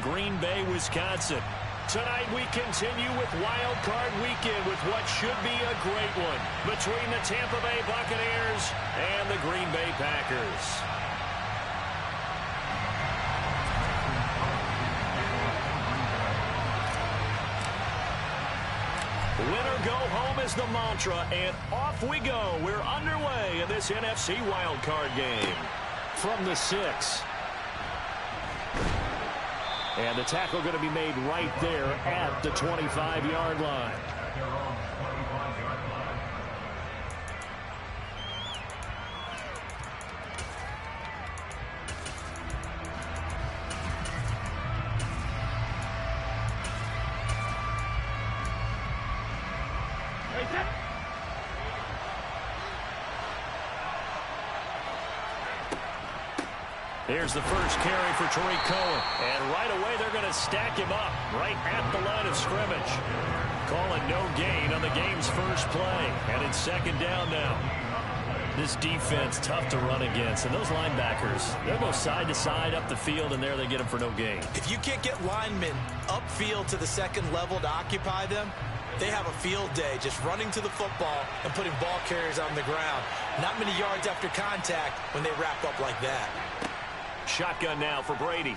Green Bay, Wisconsin. Tonight we continue with Wild Card Weekend with what should be a great one between the Tampa Bay Buccaneers and the Green Bay Packers. Winner go home is the mantra, and off we go. We're underway in this NFC Wild Card game. From the 6. And the tackle going to be made right there at the 25-yard line. Here's the first carry for Tariq Cohen. And right away, they're going to stack him up right at the line of scrimmage. Calling no gain on the game's first play. And it's second down now. This defense, tough to run against. And those linebackers, they'll go side to side up the field, and there they get them for no gain. If you can't get linemen upfield to the second level to occupy them, they have a field day just running to the football and putting ball carriers on the ground. Not many yards after contact when they wrap up like that. Shotgun now for Brady.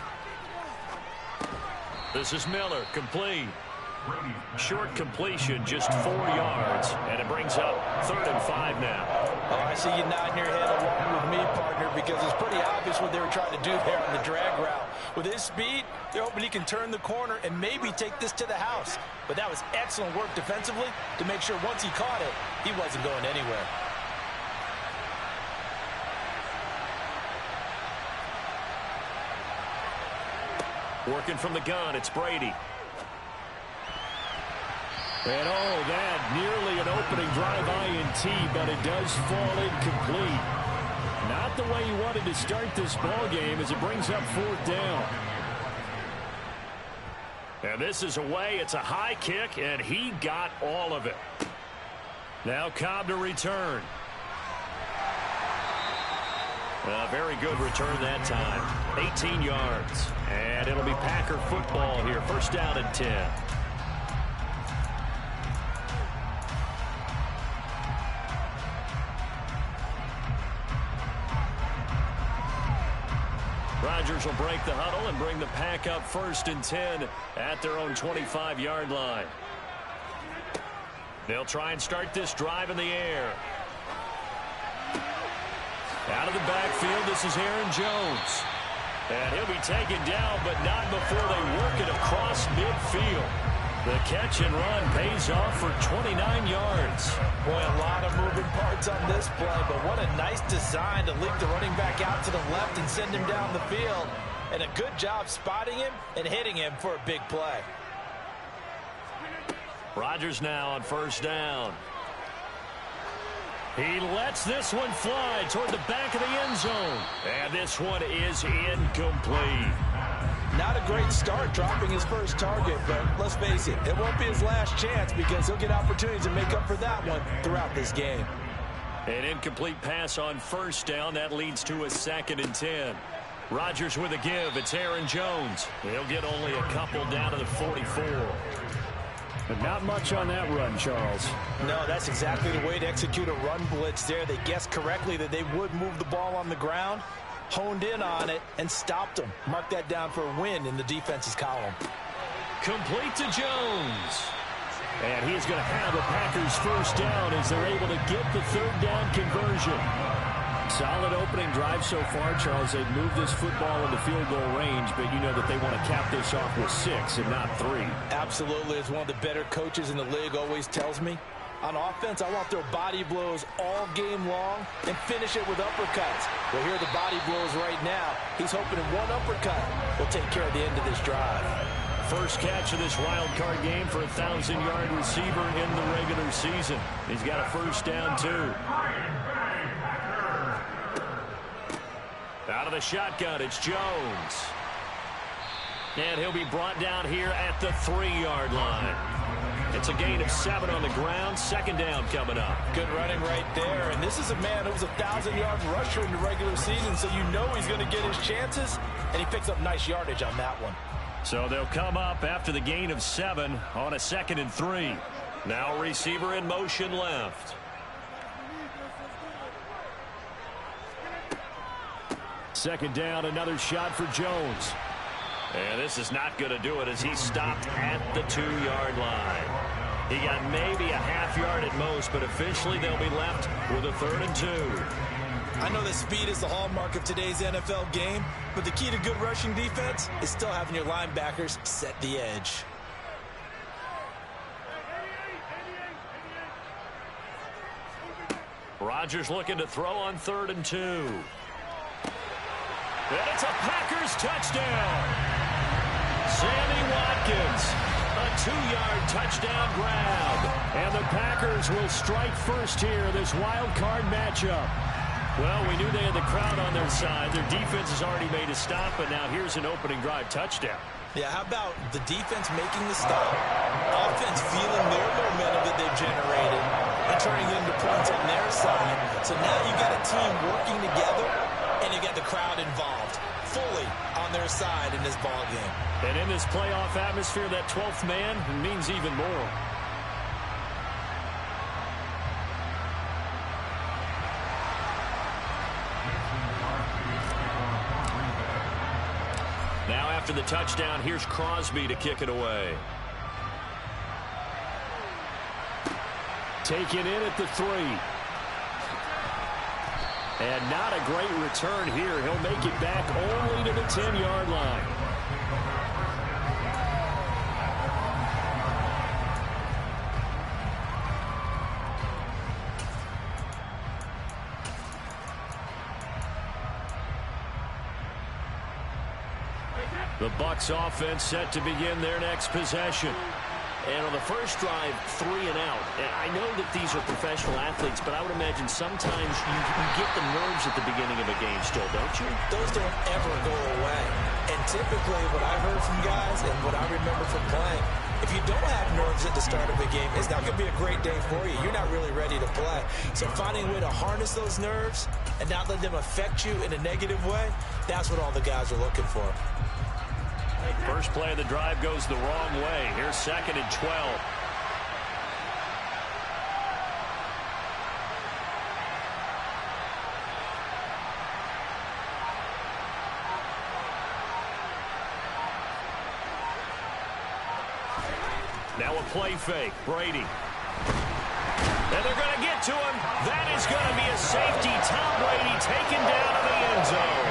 This is Miller, complete. Short completion, just 4 yards, and it brings up 3rd and 5 now. Oh, I see you nodding your head along with me, partner, because it's pretty obvious what they were trying to do there on the drag route. With his speed, they're hoping he can turn the corner and maybe take this to the house. But that was excellent work defensively to make sure once he caught it, he wasn't going anywhere. Working from the gun, it's Brady. And oh, that nearly an opening drive INT, but it does fall incomplete. Not the way he wanted to start this ball game as it brings up 4th down. And this is away. It's a high kick, and he got all of it. Now Cobb to return. A very good return that time. 18 yards. And it'll be Packer football here. First down and 10. Rodgers will break the huddle and bring the Pack up 1st and 10 at their own 25-yard line. They'll try and start this drive in the air. Out of the backfield, this is Aaron Jones. And he'll be taken down, but not before they work it across midfield. The catch and run pays off for 29 yards. Boy, a lot of moving parts on this play, but what a nice design to link the running back out to the left and send him down the field. And a good job spotting him and hitting him for a big play. Rodgers now on 1st down. He lets this one fly toward the back of the end zone. And this one is incomplete. Not a great start dropping his first target, but let's face it, it won't be his last chance because he'll get opportunities to make up for that one throughout this game. An incomplete pass on 1st down. That leads to a 2nd and 10. Rodgers with a give. It's Aaron Jones. He'll get only a couple down to the 44. But not much on that run, Charles. No, that's exactly the way to execute a run blitz there. They guessed correctly that they would move the ball on the ground, honed in on it, and stopped them. Mark that down for a win in the defense's column. Complete to Jones. And he is going to have the Packers 1st down as they're able to get the 3rd down conversion. Solid opening drive so far, Charles. They've moved this football into field goal range, but you know that they want to cap this off with 6 and not 3. Absolutely. As one of the better coaches in the league always tells me, on offense, I want their body blows all game long and finish it with uppercuts. Well, here are the body blows right now. He's hoping one uppercut will take care of the end of this drive. First catch of this wild card game for a 1,000-yard receiver in the regular season. He's got a 1st down, too. Out of the shotgun, it's Jones. And he'll be brought down here at the 3-yard line. It's a gain of 7 on the ground. 2nd down coming up. Good running right there. And this is a man who was a 1,000-yard rusher in the regular season, so you know he's going to get his chances. And he picks up nice yardage on that one. So they'll come up after the gain of 7 on a 2nd and 3. Now receiver in motion left. Second down, another shot for Jones. And this is not going to do it as he's stopped at the 2-yard line. He got maybe a half yard at most, but officially they'll be left with a 3rd and 2. I know that speed is the hallmark of today's NFL game, but the key to good rushing defense is still having your linebackers set the edge. Rodgers looking to throw on 3rd and 2. And it's a Packers touchdown. Sammy Watkins, a 2-yard touchdown grab. And the Packers will strike first here, this wild card matchup. Well, we knew they had the crowd on their side. Their defense has already made a stop, but now here's an opening drive touchdown. Yeah, how about the defense making the stop? Offense feeling their momentum that they've generated and turning it into points on their side. So now you got a team working together, and you got the crowd involved fully on their side in this ball game. And in this playoff atmosphere, that 12th man means even more. Now after the touchdown, here's Crosby to kick it away. Taken in at the 3. And not a great return here. He'll make it back only to the 10-yard line. The Bucs offense set to begin their next possession. And on the first drive, 3 and out. And I know that these are professional athletes, but I would imagine sometimes you get the nerves at the beginning of a game still, don't you? Those don't ever go away. And typically what I've heard from guys and what I remember from playing, if you don't have nerves at the start of a game, it's not going to be a great day for you. You're not really ready to play. So finding a way to harness those nerves and not let them affect you in a negative way, that's what all the guys are looking for. First play of the drive goes the wrong way. Here's 2nd and 12. Now a play fake. Brady. And they're going to get to him. That is going to be a safety. Tom Brady taken down in the end zone.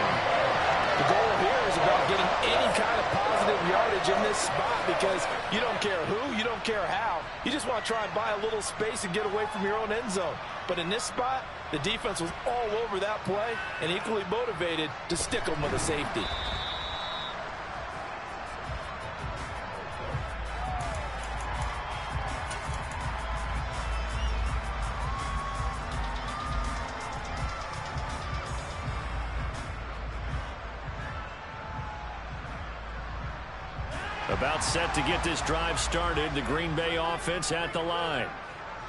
The goal here is about getting any kind of positive yardage in this spot because you don't care who, you don't care how. You just want to try and buy a little space and get away from your own end zone. But in this spot, the defense was all over that play and equally motivated to stick them with a safety. About set to get this drive started. The Green Bay offense at the line.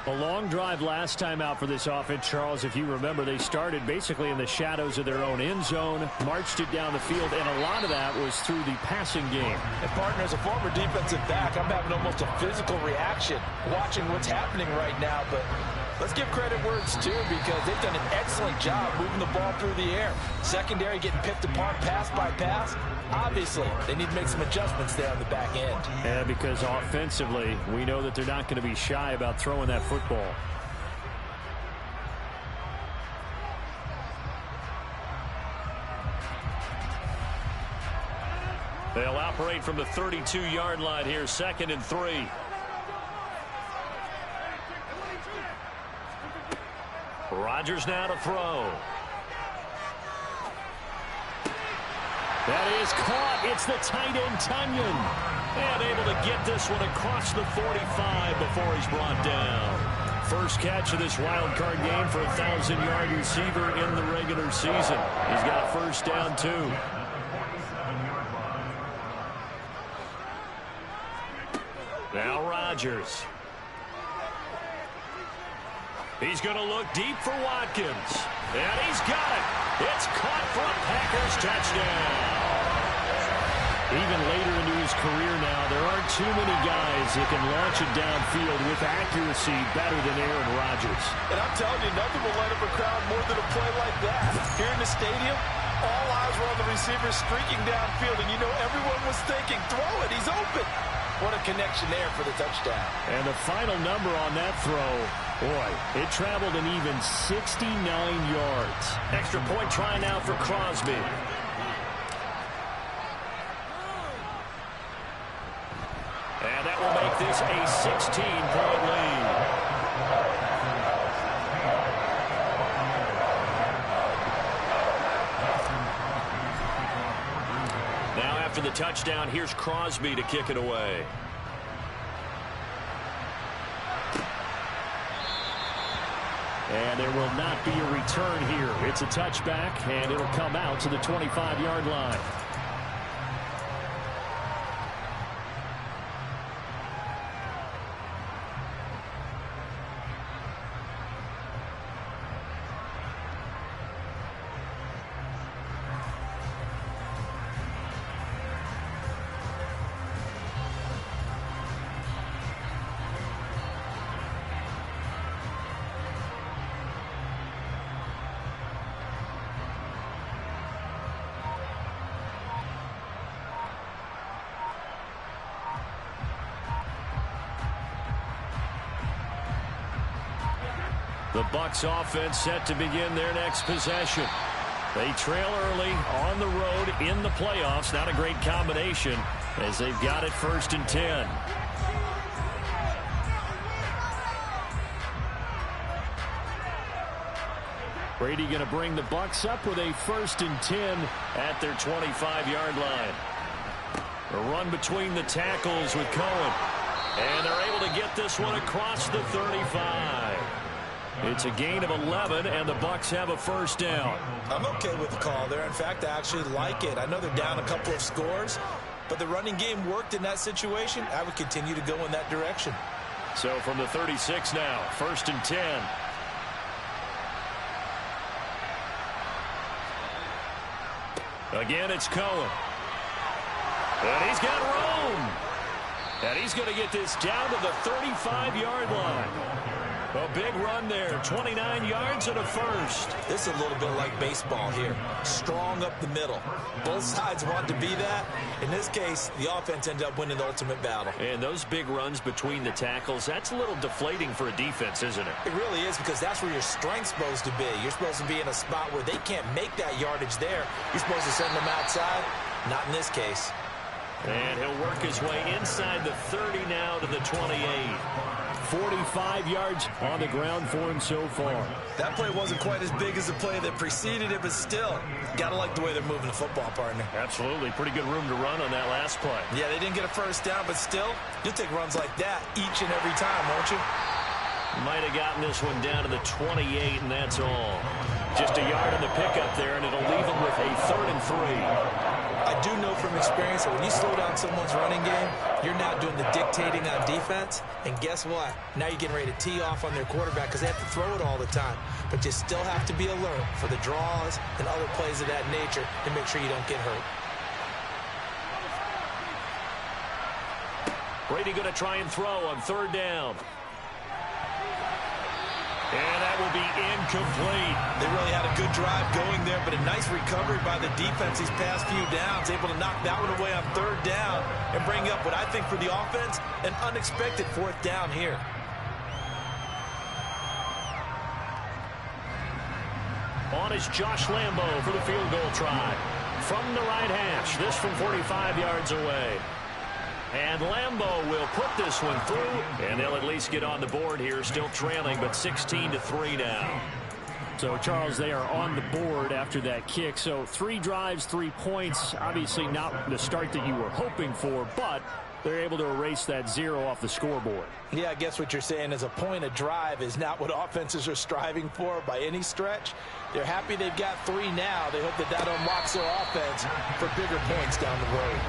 A long drive last time out for this offense, Charles. If you remember, they started basically in the shadows of their own end zone, marched it down the field, and a lot of that was through the passing game. And partner, as a former defensive back, I'm having almost a physical reaction watching what's happening right now. But let's give credit where it's due because they've done an excellent job moving the ball through the air. Secondary getting picked apart pass by pass. Obviously, they need to make some adjustments there on the back end. And because offensively, we know that they're not going to be shy about throwing that football. They'll operate from the 32-yard line here, 2nd and 3. Rodgers now to throw. That is caught. It's the tight end, Tunyon. And able to get this one across the 45 before he's brought down. First catch of this wild card game for a 1,000-yard receiver in the regular season. He's got a first down, too. Now Rodgers. He's going to look deep for Watkins. And he's got it. It's caught for a Packers touchdown. Even later into his career now, there aren't too many guys that can launch it downfield with accuracy better than Aaron Rodgers. And I'm telling you, nothing will light up a crowd more than a play like that. Here in the stadium, all eyes were on the receiver streaking downfield, and you know everyone was thinking, throw it, he's open. What a connection there for the touchdown. And the final number on that throw, boy, it traveled an even 69 yards. Extra point try now for Crosby. And that will make this a 16-point lead. Now after the touchdown, here's Crosby to kick it away. And there will not be a return here. It's a touchback, and it'll come out to the 25-yard line. The Bucs offense set to begin their next possession. They trail early on the road in the playoffs. Not a great combination as they've got it 1st and 10. Brady going to bring the Bucs up with a 1st and 10 at their 25-yard line. A run between the tackles with Cohen. And they're able to get this one across the 35. It's a gain of 11, and the Bucs have a 1st down. I'm okay with the call there. In fact, I actually like it. I know they're down a couple of scores, but the running game worked in that situation. I would continue to go in that direction. So from the 36 now, 1st and 10. Again, it's Cohen. And he's got room. And he's going to get this down to the 35-yard line. A big run there, 29 yards and a 1st. This is a little bit like baseball here. Strong up the middle. Both sides want to be that. In this case, the offense ended up winning the ultimate battle. And those big runs between the tackles, that's a little deflating for a defense, isn't it? It really is, because that's where your strength's supposed to be. You're supposed to be in a spot where they can't make that yardage there. You're supposed to send them outside. Not in this case. And he'll work his way inside the 30 now to the 28. 45 yards on the ground for him so far. That play wasn't quite as big as the play that preceded it, but still, got to like the way they're moving the football, partner. Absolutely. Pretty good room to run on that last play. Yeah, they didn't get a 1st down, but still, you'll take runs like that each and every time, won't you? Might have gotten this one down to the 28, and that's all. Just a yard on the pickup there, and it'll leave them with a 3rd and 3. I do know from experience that when you slow down someone's running game, you're now doing the dictating on defense. And guess what? Now you're getting ready to tee off on their quarterback because they have to throw it all the time. But you still have to be alert for the draws and other plays of that nature to make sure you don't get hurt. Brady going to try and throw on 3rd down. And that will be incomplete. They really had a good drive going there, but a nice recovery by the defense these past few downs, able to knock that one away on 3rd down and bring up what I think for the offense, an unexpected 4th down here. On is Josh Lambo for the field goal try. From the right hash, this from 45 yards away. And Lambo will put this one through, and they'll at least get on the board here, still trailing, but 16-3 now. So, Charles, they are on the board after that kick. So 3 drives, 3 points. Obviously not the start that you were hoping for, but they're able to erase that 0 off the scoreboard. Yeah, I guess what you're saying is a point of drive is not what offenses are striving for by any stretch. They're happy they've got 3 now. They hope that that unlocks their offense for bigger points down the road.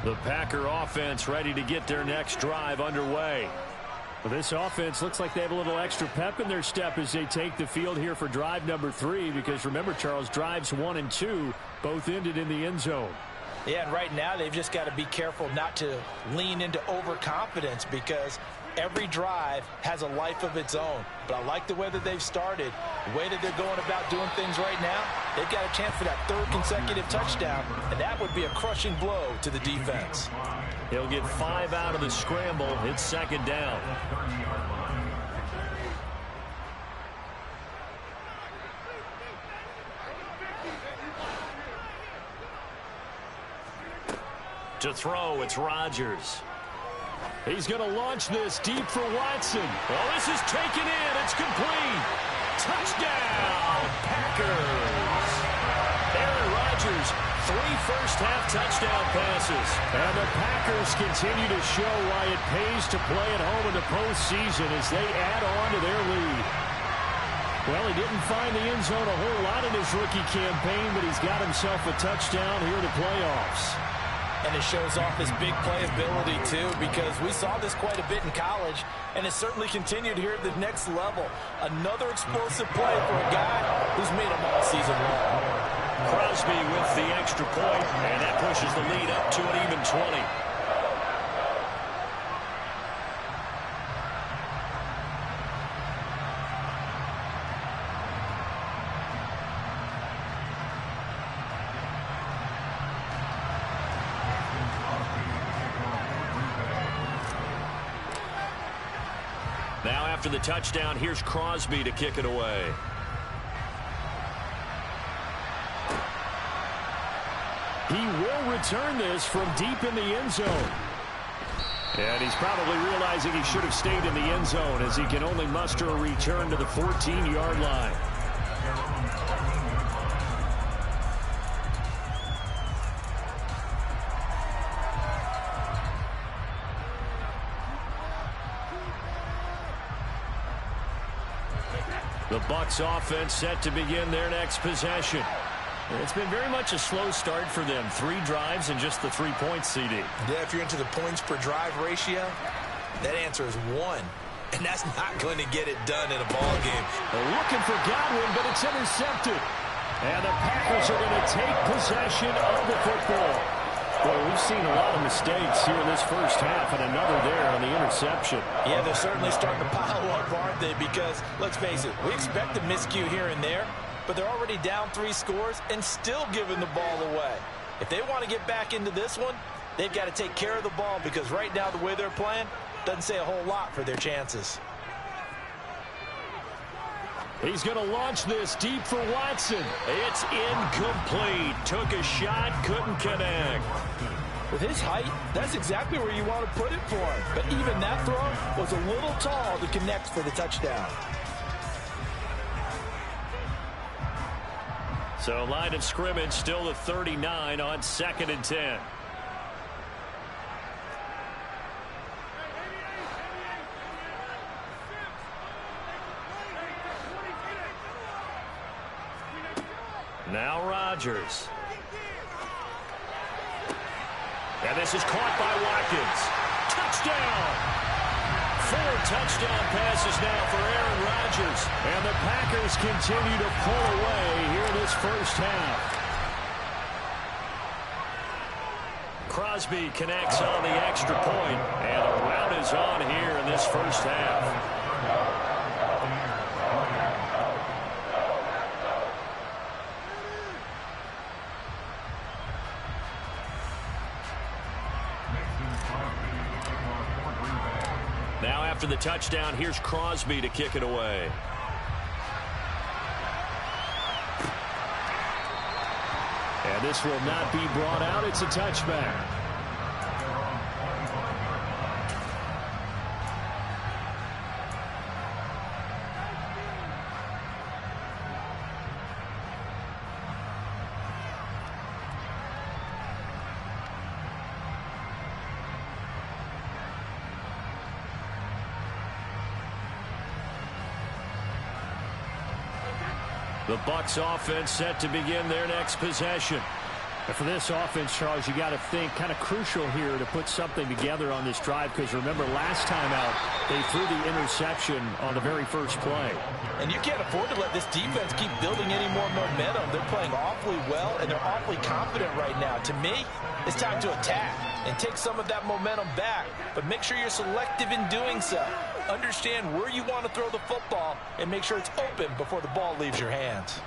The Packer offense ready to get their next drive underway. Well, this offense looks like they have a little extra pep in their step as they take the field here for drive number 3, because remember, Charles, drives 1 and 2 both ended in the end zone. Yeah, and right now they've just got to be careful not to lean into overconfidence, because every drive has a life of its own. But I like the way that they've started, the way that they're going about doing things right now. They've got a chance for that 3rd consecutive touchdown, and that would be a crushing blow to the defense. He'll get 5 out of the scramble. It's 2nd down. To throw, it's Rodgers. He's going to launch this deep for Watson. Oh, this is taken in. It's complete. Touchdown, Packers. Aaron Rodgers, 3 first-half touchdown passes. And the Packers continue to show why it pays to play at home in the postseason as they add on to their lead. Well, he didn't find the end zone a whole lot in his rookie campaign, but he's got himself a touchdown here in the playoffs. And it shows off his big playability, too, because we saw this quite a bit in college, and it certainly continued here at the next level. Another explosive play for a guy who's made them all season long. Crosby with the extra point, and that pushes the lead up to an even 20. Now after the touchdown, here's Crosby to kick it away. He will return this from deep in the end zone. And he's probably realizing he should have stayed in the end zone as he can only muster a return to the 14-yard line. The Bucs offense set to begin their next possession. It's been very much a slow start for them. 3 drives and just the 3 points, CD. Yeah, if you're into the points per drive ratio, that answer is 1. And that's not going to get it done in a ball game. They're looking for Godwin, but it's intercepted. And the Packers are going to take possession of the football. Well, we've seen a lot of mistakes here in this first half, and another there on the interception. Yeah, they're certainly starting to pile up, aren't they? Because, let's face it, we expect a miscue here and there, but they're already down 3 scores and still giving the ball away. If they want to get back into this one, they've got to take care of the ball, because right now the way they're playing doesn't say a whole lot for their chances. He's going to launch this deep for Watson. It's incomplete. Took a shot, couldn't connect. With his height, that's exactly where you want to put it for him. But even that throw was a little tall to connect for the touchdown. So line of scrimmage still at 39 on 2nd and 10. Now Rodgers. And this is caught by Watkins. Touchdown! 4 touchdown passes now for Aaron Rodgers. And the Packers continue to pull away here in this first half. Crosby connects on the extra point, and a rout is on here in this first half. Now after the touchdown, here's Crosby to kick it away. And this will not be brought out. It's a touchback. The Bucs offense set to begin their next possession. And for this offense, Charles, you got to think kind of crucial here to put something together on this drive, because remember last time out they threw the interception on the very first play. And you can't afford to let this defense keep building any more momentum. They're playing awfully well, and they're awfully confident right now. To me, it's time to attack and take some of that momentum back, but make sure you're selective in doing so. Understand where you want to throw the football and make sure it's open before the ball leaves your hands.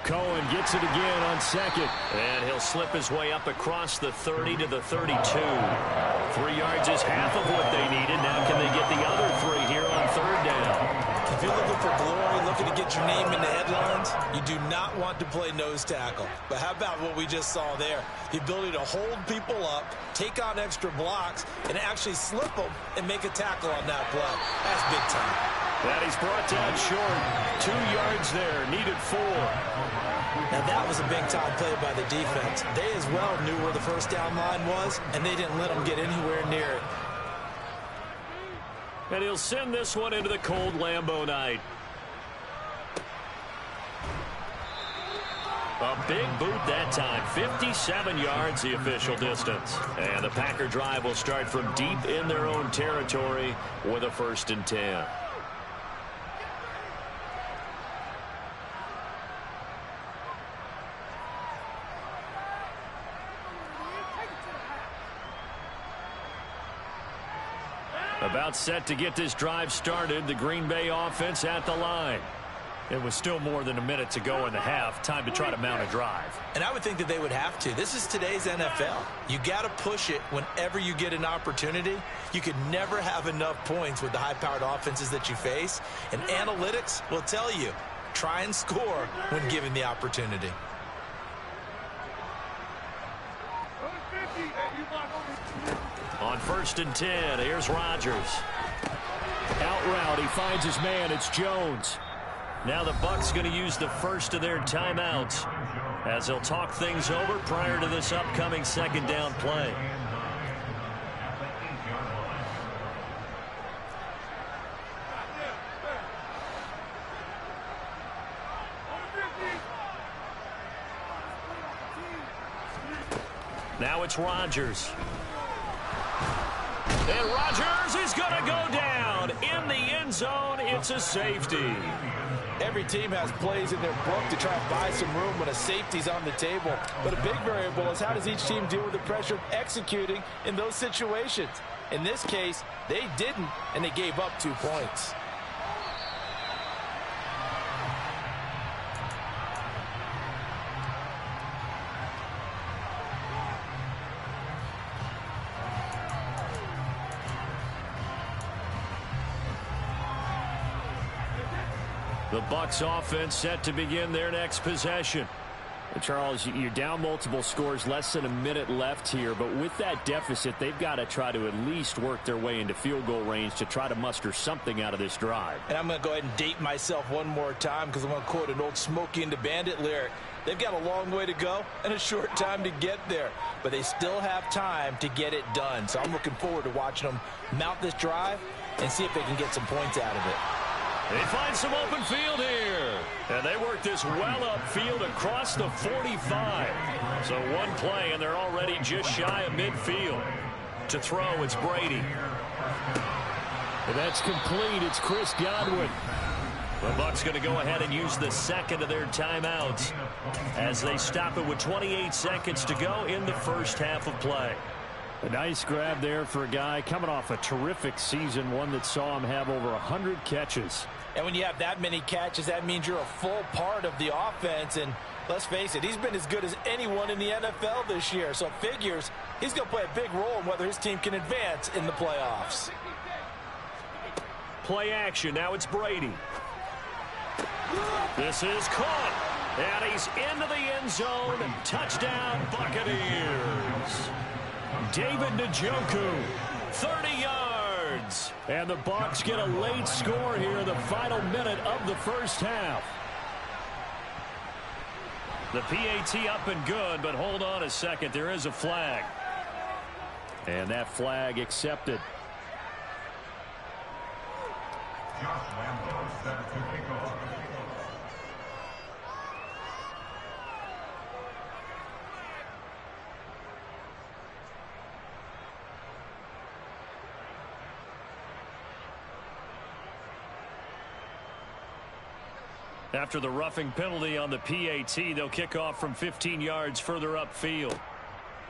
Cohen gets it again on second. And he'll slip his way up across the 30 to the 32. 3 yards is half of what they needed. Now can they get the other 3 here on third down? If you're looking for glory, looking to get your name in the headlines, you do not want to play nose tackle. But how about what we just saw there? The ability to hold people up, take on extra blocks, and actually slip them and make a tackle on that play. That's big time. That he's brought down short. 2 yards there, needed 4. Now that was a big-time play by the defense. They as well knew where the first down line was, and they didn't let them get anywhere near it. And he'll send this one into the cold Lambeau night. A big boot that time. 57 yards the official distance. And the Packer drive will start from deep in their own territory with a 1st and 10. About set to get this drive started. The Green Bay offense at the line. It was still more than a minute to go in the half. Time to try to mount a drive. And I would think that they would have to. This is today's NFL. You got to push it whenever you get an opportunity. You could never have enough points with the high-powered offenses that you face. And analytics will tell you, try and score when given the opportunity. On 1st and 10, here's Rodgers. Out route, he finds his man. It's Jones. Now the Bucs going to use the first of their timeouts as they'll talk things over prior to this upcoming 2nd down play. Now it's Rodgers. And Rodgers is going to go down in the end zone. It's a safety. Every team has plays in their book to try and buy some room when a safety's on the table. But a big variable is how does each team deal with the pressure of executing in those situations. In this case, they didn't, and they gave up 2 points. The Bucs offense set to begin their next possession. And Charles, you're down multiple scores, less than a minute left here. But with that deficit, they've got to try to at least work their way into field goal range to try to muster something out of this drive. And I'm going to go ahead and date myself one more time because I'm going to quote an old Smokey and the Bandit lyric. They've got a long way to go and a short time to get there. But they still have time to get it done. So I'm looking forward to watching them mount this drive and see if they can get some points out of it. They find some open field here. And they work this well upfield across the 45. So one play, and they're already just shy of midfield. To throw, it's Brady. And that's complete. It's Chris Godwin. The Bucs going to go ahead and use the 2nd of their timeouts as they stop it with 28 seconds to go in the first half of play. A nice grab there for a guy coming off a terrific season, one that saw him have over 100 catches. And when you have that many catches, that means you're a full part of the offense. And let's face it, he's been as good as anyone in the NFL this year. So it figures he's going to play a big role in whether his team can advance in the playoffs. Play action. Now it's Brady. This is caught. And he's into the end zone. Touchdown, Buccaneers. David Njoku, 30 yards. And the Bucs get a late score here in the final minute of the first half. The PAT up and good, but hold on a second. There is a flag. And that flag accepted. After the roughing penalty on the PAT, they'll kick off from 15 yards further upfield.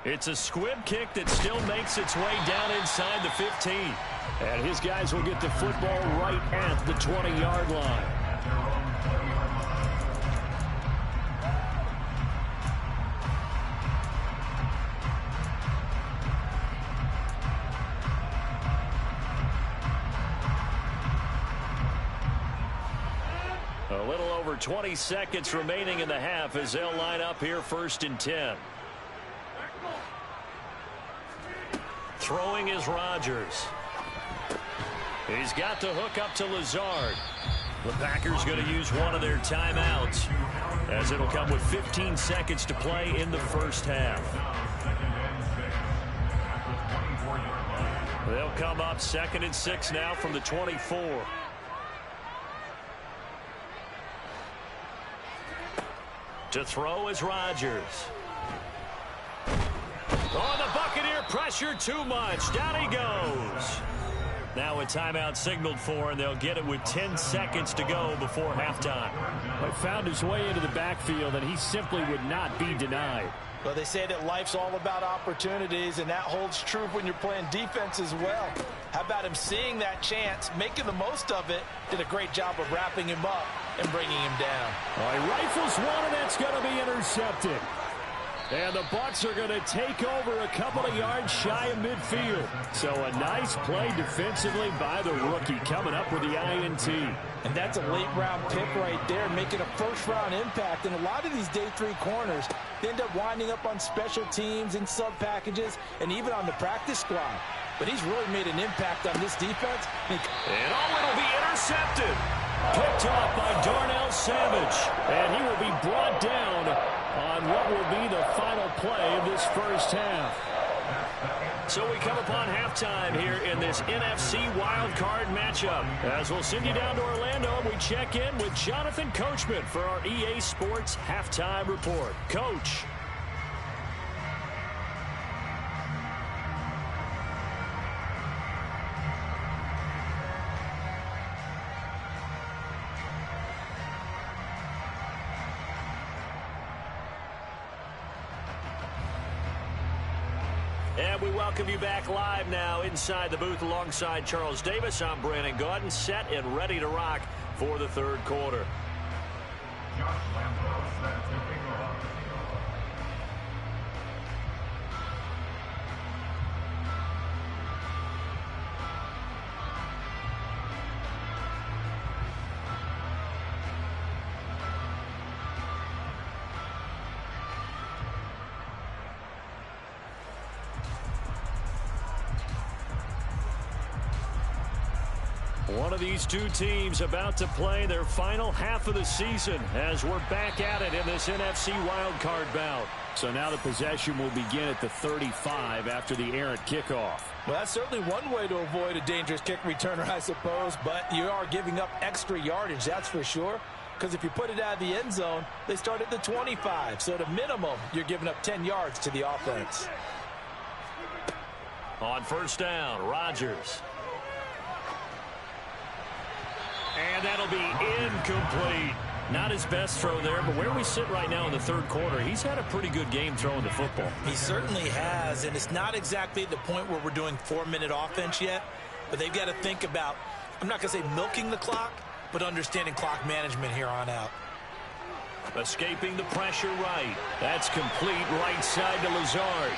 It's a squib kick that still makes its way down inside the 15. And his guys will get the football right at the 20-yard line. A little over 20 seconds remaining in the half as they'll line up here 1st and 10. Throwing is Rodgers. He's got the hook up to Lazard. The Packers going to use one of their timeouts as it'll come with 15 seconds to play in the first half. They'll come up 2nd and 6 now from the 24. To throw is Rodgers. Oh, the Buccaneer pressure too much. Down he goes. Now a timeout signaled for, and they'll get it with 10 seconds to go before halftime. He found his way into the backfield, and he simply would not be denied. Well, they say that life's all about opportunities, and that holds true when you're playing defense as well. How about him seeing that chance, making the most of it, did a great job of wrapping him up and bringing him down. All right, rifles one, and that's going to be intercepted. And the Bucs are going to take over a couple of yards shy of midfield. So a nice play defensively by the rookie, coming up with the INT. And that's a late-round pick right there, making a first-round impact. And a lot of these day 3 corners, they end up winding up on special teams and sub-packages and even on the practice squad. But he's really made an impact on this defense. And it'll be intercepted. Picked off by Darnell Savage. And he will be brought down on what will be the final play of this first half. So we come upon halftime here in this NFC wildcard matchup. As we'll send you down to Orlando, and we check in with Jonathan Coachman for our EA Sports Halftime Report. Coach. And we welcome you back live now inside the booth alongside Charles Davis. I'm Brandon Gaudin, set and ready to rock for the third quarter. One of these two teams about to play their final half of the season as we're back at it in this NFC wildcard bout. So now the possession will begin at the 35 after the errant kickoff. Well, that's certainly one way to avoid a dangerous kick returner, I suppose, but you are giving up extra yardage, that's for sure. Because if you put it out of the end zone, they start at the 25. So at a minimum, you're giving up 10 yards to the offense. On first down, Rodgers. And that'll be incomplete. Not his best throw there, but where we sit right now in the third quarter, he's had a pretty good game throwing the football. He certainly has, and it's not exactly the point where we're doing 4-minute offense yet, but they've got to think about, I'm not going to say milking the clock, but understanding clock management here on out. Escaping the pressure right. That's complete right side to Lazard.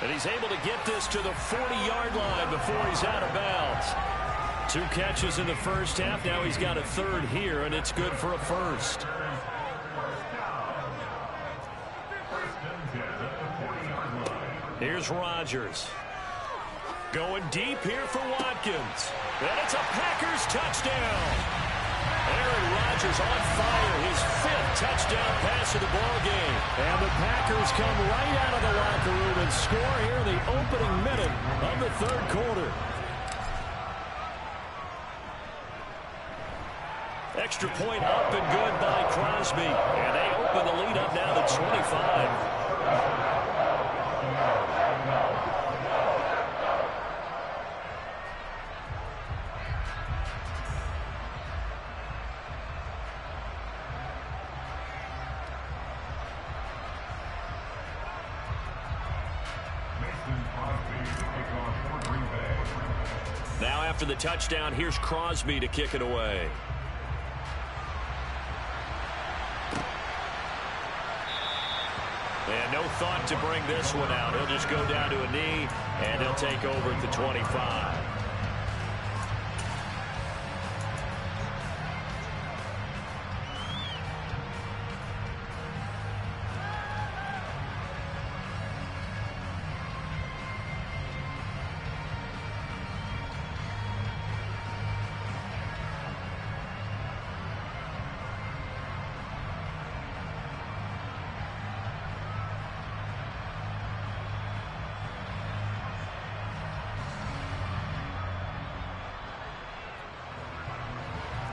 And he's able to get this to the 40-yard line before he's out of bounds. 2 catches in the first half. Now he's got a third here, and it's good for a first. Here's Rodgers. Going deep here for Watkins. And it's a Packers touchdown. Aaron Rodgers on fire. His 5th touchdown pass of the ball game. And the Packers come right out of the locker room and score here in the opening minute of the third quarter. Extra point up and good by Crosby. And they open the lead up now to 25. after the touchdown. Here's Crosby to kick it away. And no thought to bring this one out. He'll just go down to a knee, and he'll take over at the 25.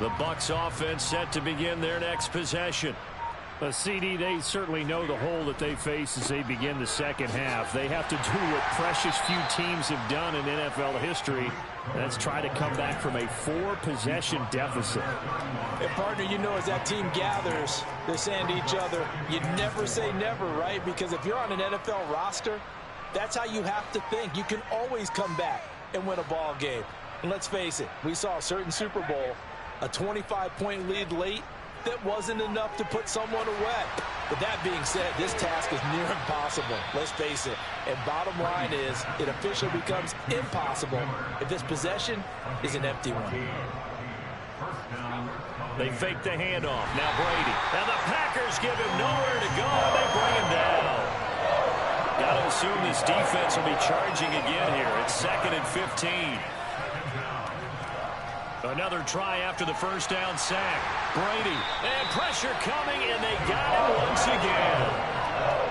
The Bucs offense set to begin their next possession. CD, they certainly know the hole that they face as they begin the second half. They have to do what precious few teams have done in NFL history. That's try to come back from a 4-possession deficit. And, partner, you know as that team gathers, they're saying to each other, you never say never, right? Because if you're on an NFL roster, that's how you have to think. You can always come back and win a ball game. And let's face it, we saw a certain Super Bowl, a 25-point lead late, that wasn't enough to put someone away. But that being said, this task is near impossible. Let's face it. And bottom line is, it officially becomes impossible if this possession is an empty one. They fake the handoff. Now Brady. Now the Packers give him nowhere to go, and they bring him down. Got to assume this defense will be charging again here. It's 2nd and 15. Another try after the first down sack. Brady, and pressure coming, and they got him once again.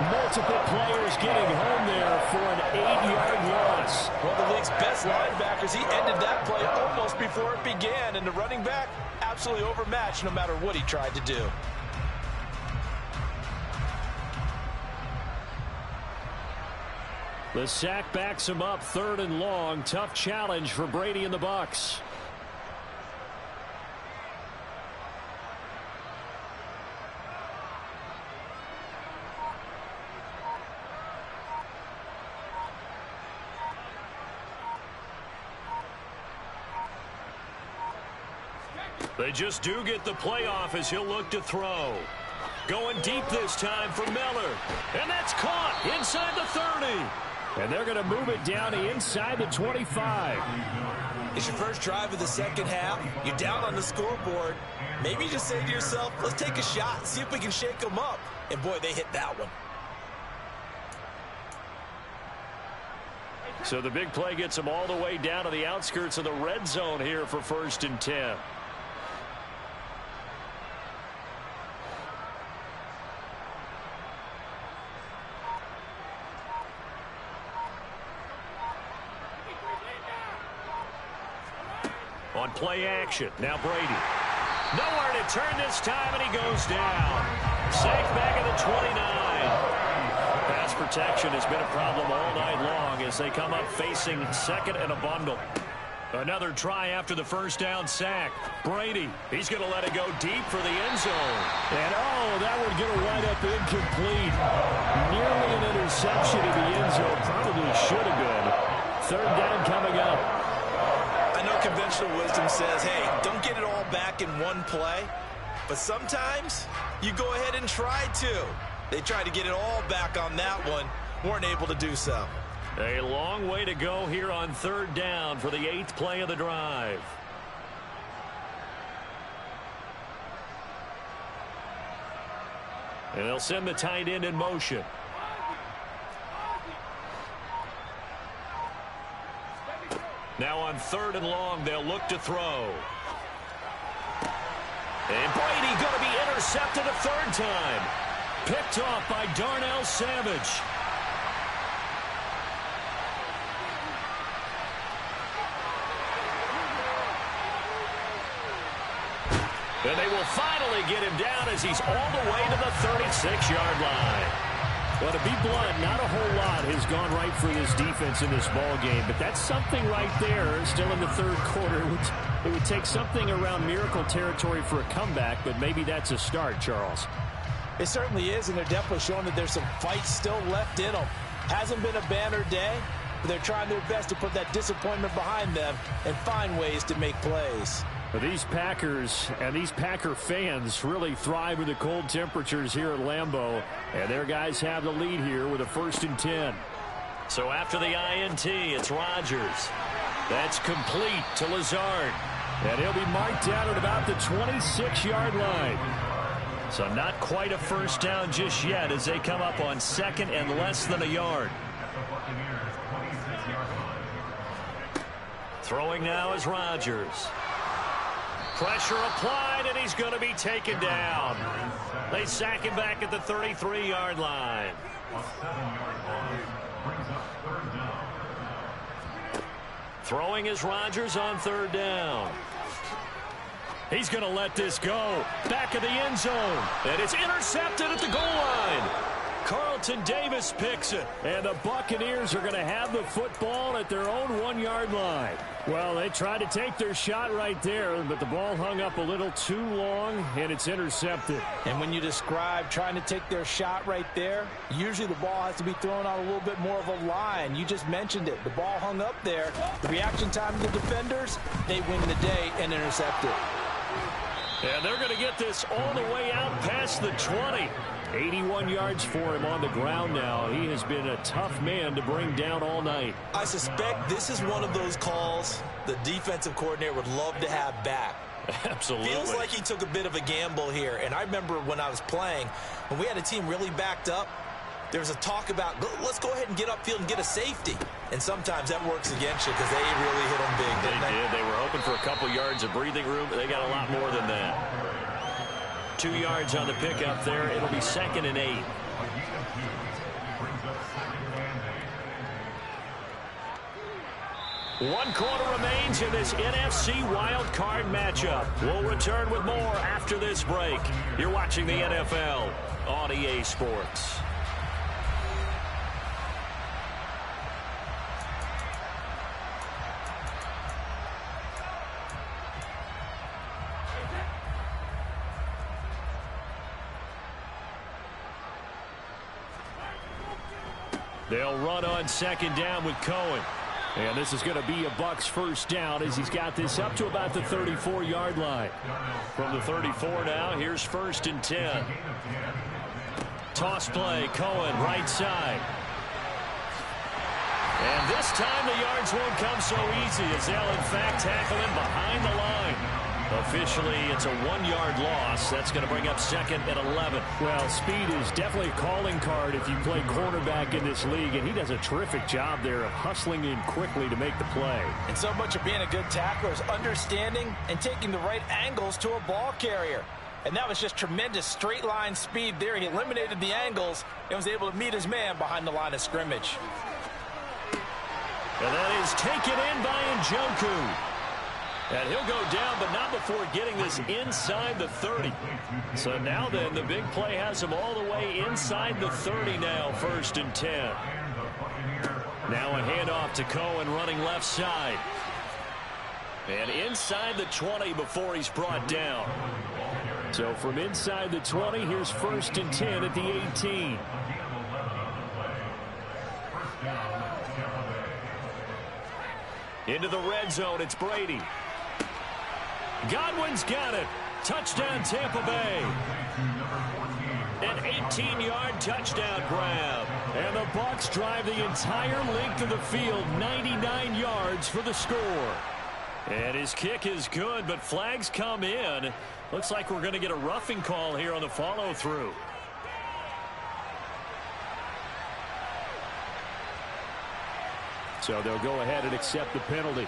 Multiple players getting home there for an 8-yard loss. One of the league's best linebackers, he ended that play almost before it began, and the running back absolutely overmatched no matter what he tried to do. The sack backs him up, 3rd and long. Tough challenge for Brady and the Bucs. They just do get the playoff as he'll look to throw. Going deep this time for Miller. And that's caught inside the 30. And they're going to move it down to inside the 25. It's your first drive of the second half. You're down on the scoreboard. Maybe you just say to yourself, let's take a shot, see if we can shake them up. And boy, they hit that one. So the big play gets them all the way down to the outskirts of the red zone here for 1st and 10. On play action, now Brady. Nowhere to turn this time, and he goes down. Sacked back at the 29. Pass protection has been a problem all night long as they come up facing 2nd and a bundle. Another try after the first down sack. Brady, he's going to let it go deep for the end zone. And that would get a wind up incomplete. Nearly an interception in the end zone. Probably should have been. 3rd down coming up. I know conventional wisdom says, hey, don't get it all back in one play. But sometimes you go ahead and try to. They tried to get it all back on that one. Weren't able to do so. A long way to go here on 3rd down for the 8th play of the drive. And they'll send the tight end in motion. Now on 3rd and long, they'll look to throw. And Brady going to be intercepted a 3rd time. Picked off by Darnell Savage. And they will finally get him down as he's all the way to the 36-yard line. Well, to be blunt, not a whole lot has gone right for this defense in this ball game, but that's something right there. Still in the 3rd quarter. It would take something around miracle territory for a comeback, but maybe that's a start, Charles. It certainly is, and they're definitely showing that there's some fight still left in them. Hasn't been a banner day, but they're trying their best to put that disappointment behind them and find ways to make plays. But these Packers and these Packer fans really thrive in the cold temperatures here at Lambeau, and their guys have the lead here with a 1st and 10. So after the INT, it's Rodgers. That's complete to Lazard. And he'll be marked down at about the 26-yard line. So not quite a first down just yet as they come up on 2nd and less than a yard. Throwing now is Rodgers. Pressure applied, and he's going to be taken down. They sack him back at the 33-yard line. Throwing is Rodgers on 3rd down. He's going to let this go. Back of the end zone. And it's intercepted at the goal line. Carlton Davis picks it. And the Buccaneers are going to have the football at their own 1-yard line. Well, they tried to take their shot right there, but the ball hung up a little too long, and it's intercepted. And when you describe trying to take their shot right there, usually the ball has to be thrown out a little bit more of a line. You just mentioned it. The ball hung up there. The reaction time of the defenders, they win the day and intercept it. And they're going to get this all the way out past the 20. 81 yards for him on the ground now. He has been a tough man to bring down all night. I suspect this is one of those calls the defensive coordinator would love to have back. Absolutely. Feels like he took a bit of a gamble here. And I remember when I was playing, when we had a team really backed up, there was a talk about, let's go ahead and get upfield and get a safety. And sometimes that works against you because they really hit them big, didn't they? They were hoping for a couple yards of breathing room, but they got a lot more than that. 2 yards on the pickup there. It'll be 2nd and 8. One quarter remains in this NFC wild card matchup. We'll return with more after this break. You're watching the NFL on EA Sports. They'll run on 2nd down with Cohen. And this is going to be a Bucs 1st down as he's got this up to about the 34-yard line. From the 34 now, here's 1st and 10. Toss play, Cohen, right side. And this time the yards won't come so easy as they'll in fact tackle him behind the line. Officially, it's a 1-yard loss. That's going to bring up 2nd and 11. Well, speed is definitely a calling card if you play cornerback in this league, and he does a terrific job there of hustling in quickly to make the play. And so much of being a good tackler is understanding and taking the right angles to a ball carrier. And that was just tremendous straight line speed there. He eliminated the angles and was able to meet his man behind the line of scrimmage. And that is taken in by Njoku. And he'll go down, but not before getting this inside the 30. So now then, the big play has him all the way inside the 30 now, 1st and 10. Now a handoff to Cohen running left side. And inside the 20 before he's brought down. So from inside the 20, here's 1st and 10 at the 18. Into the red zone, it's Brady. Godwin's got it. Touchdown, Tampa Bay. An 18-yard touchdown grab. And the Bucs drive the entire length of the field, 99 yards for the score. And his kick is good, but flags come in. Looks like we're going to get a roughing call here on the follow-through. So they'll go ahead and accept the penalty.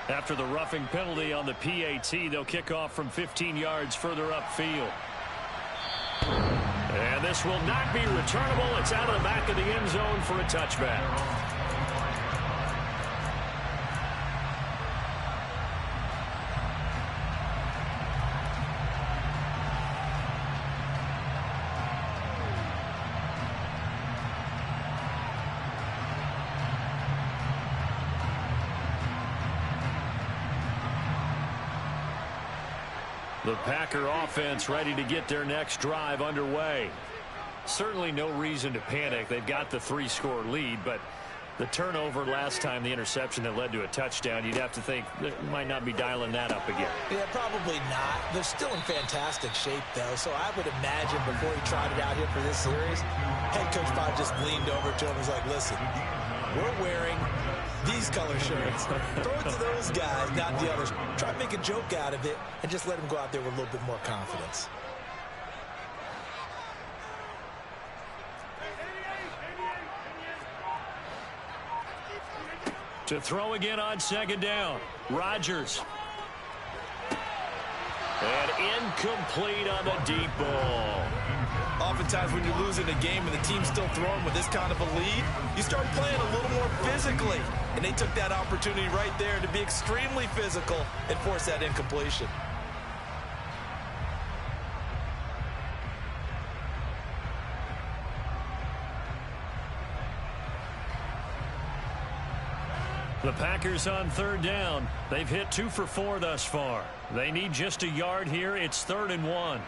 After the roughing penalty on the PAT, they'll kick off from 15 yards further upfield. And this will not be returnable. It's out of the back of the end zone for a touchback. The Packer offense ready to get their next drive underway. Certainly no reason to panic. They've got the 3-score lead, but the turnover last time, the interception that led to a touchdown, you'd have to think they might not be dialing that up again. Yeah, probably not. They're still in fantastic shape, though, so I would imagine before he tried it out here for this series, head coach probably just leaned over to him and was like, listen, we're wearing these color shirts. Throw it to those guys, not the others. Try to make a joke out of it and just let them go out there with a little bit more confidence. To throw again on second down. Rodgers. And incomplete on the deep ball. Oftentimes when you're losing a game and the team's still throwing with this kind of a lead, you start playing a little more physically. And they took that opportunity right there to be extremely physical and force that incompletion. The Packers on third down. They've hit 2 for 4 thus far. They need just a yard here. It's 3rd and 1.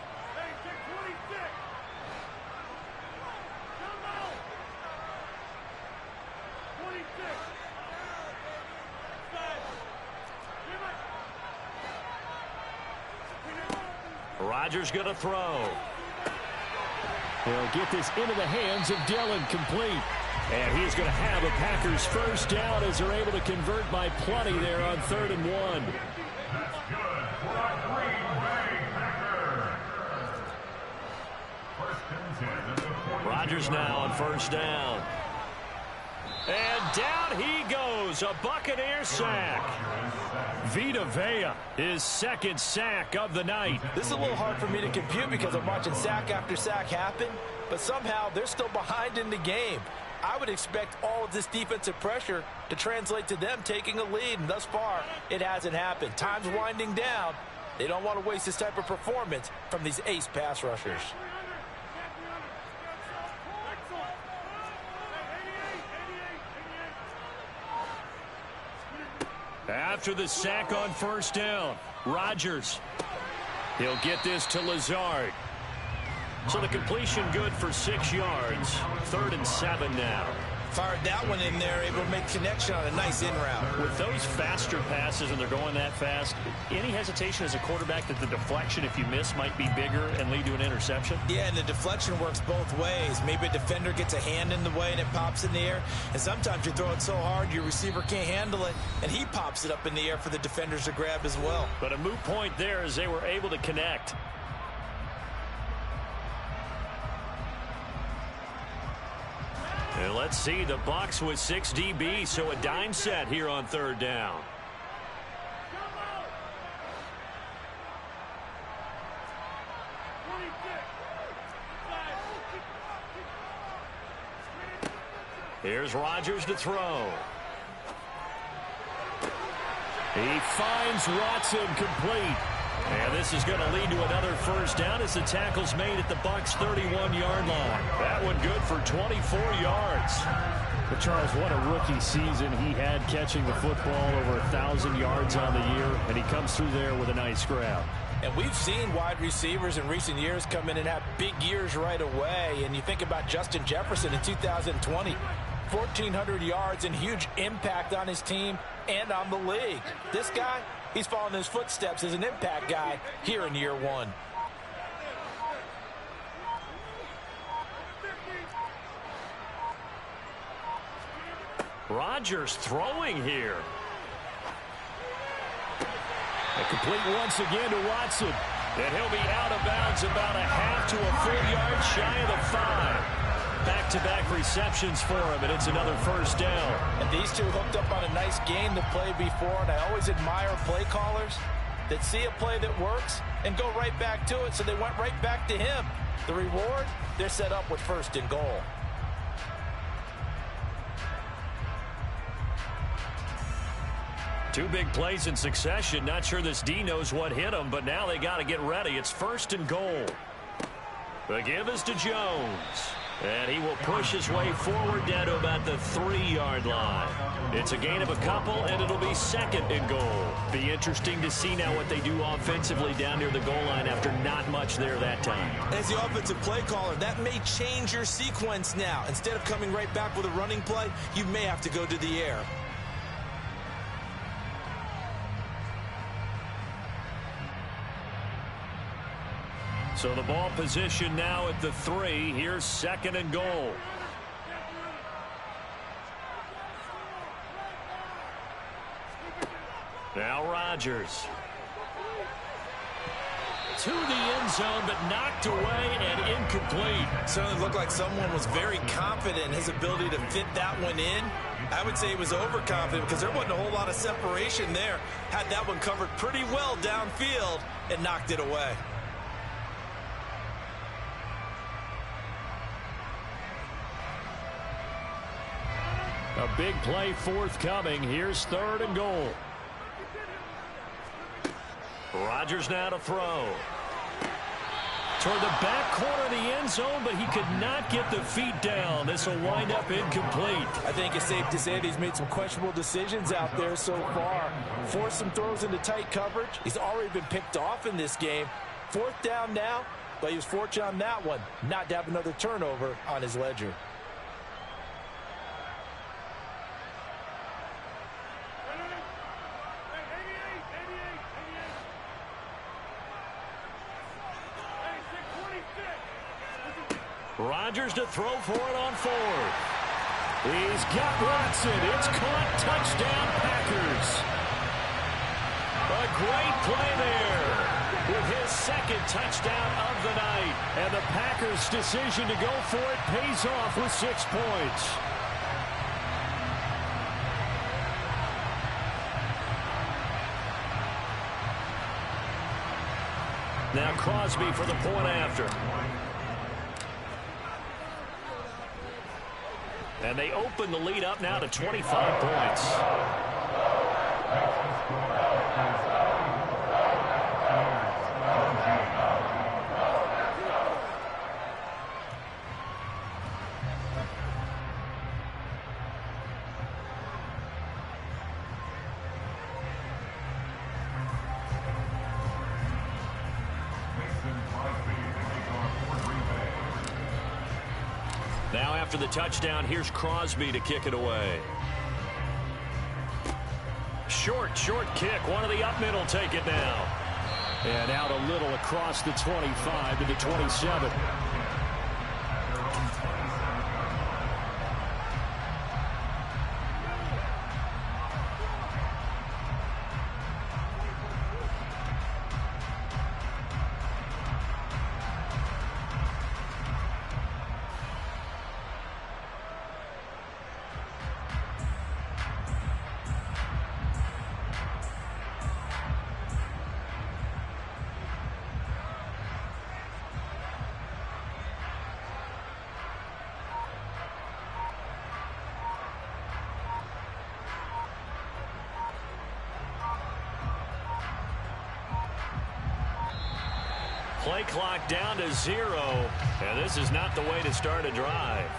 Rodgers going to throw. He'll get this into the hands of Dillon, complete. And he's going to have a Packers first down as they're able to convert by plenty there on 3rd and 1. Rodgers now on first down. And down he goes, a Buccaneer sack. Vita Vea, his second sack of the night. This is a little hard for me to compute because I'm watching sack after sack happen, but somehow they're still behind in the game. I would expect all of this defensive pressure to translate to them taking a lead, and thus far, it hasn't happened. Time's winding down. They don't want to waste this type of performance from these ace pass rushers. After the sack on first down, Rodgers. He'll get this to Lazard. So the completion good for 6 yards. 3rd and 7 now. Fired that one in there, able to make connection on a nice in route. With those faster passes and they're going that fast, any hesitation as a quarterback that the deflection, if you miss, might be bigger and lead to an interception? Yeah, and the deflection works both ways. Maybe a defender gets a hand in the way and it pops in the air. And sometimes you throw it so hard your receiver can't handle it, and he pops it up in the air for the defenders to grab as well. But a moot point there as they were able to connect. And let's see, the Bucs with 6 DB, so a dime set here on 3rd down. Here's Rodgers to throw. He finds Watson, complete. And this is going to lead to another first down as the tackle's made at the Bucs' 31-yard line. That one good for 24 yards. But Charles, what a rookie season he had, catching the football over 1,000 yards on the year, and he comes through there with a nice grab. And we've seen wide receivers in recent years come in and have big years right away. And you think about Justin Jefferson in 2020, 1,400 yards and huge impact on his team and on the league. This guy, he's following his footsteps as an impact guy here in year 1. Rodgers throwing here. A complete once again to Watson. And he'll be out of bounds about a half to a full yard shy of the 5. Back-to-back receptions for him, and it's another first down. And these two hooked up on a nice game the play before, and I always admire play callers that see a play that works and go right back to it, so they went right back to him. The reward, they're set up with 1st and goal. Two big plays in succession. Not sure this D knows what hit him, but now they got to get ready. It's 1st and goal. The give is to Jones. And he will push his way forward down to about the 3-yard line. It's a gain of a couple, and it'll be second and goal. Be interesting to see now what they do offensively down near the goal line after not much there that time. As the offensive play caller, that may change your sequence now. Instead of coming right back with a running play, you may have to go to the air. So the ball position now at the 3. Here's second and goal. Now Rodgers. To the end zone, but knocked away and incomplete. Certainly looked like someone was very confident in his ability to fit that one in. I would say he was overconfident because there wasn't a whole lot of separation there. Had that one covered pretty well downfield and knocked it away. A big play forthcoming. Here's third and goal. Rodgers now to throw. Toward the back corner of the end zone, but he could not get the feet down. This will wind up incomplete. I think it's safe to say that he's made some questionable decisions out there so far. Forced some throws into tight coverage. He's already been picked off in this game. Fourth down now, but he was fortunate on that one not to have another turnover on his ledger. Rodgers to throw for it on 4th. He's got Watson. It's caught. Touchdown, Packers. A great play there with his second touchdown of the night. And the Packers' decision to go for it pays off with 6 points. Now Crosby for the point after. And they open the lead up now to 25 points. Now after the touchdown, here's Crosby to kick it away. Short kick. One of the up middle take it now. And out a little across the 25 to the 27. Play clock down to 0, and this is not the way to start a drive.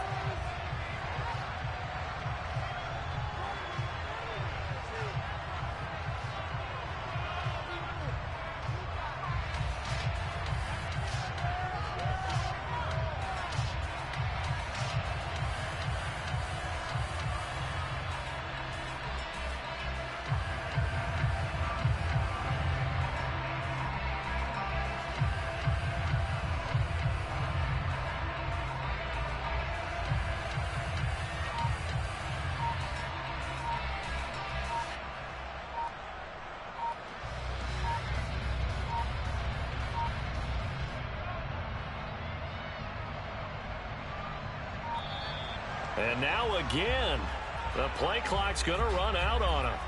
And now again, the play clock's going to run out on him.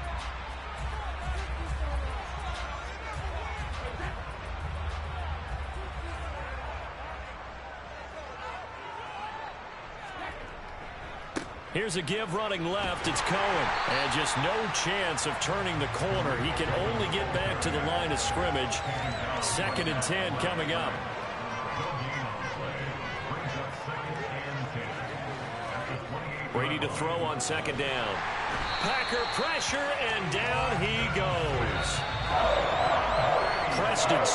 Here's a give running left. It's Cohen. And just no chance of turning the corner. He can only get back to the line of scrimmage. 2nd and 10 coming up. Brady to throw on second down. Packer pressure, and down he goes. Preston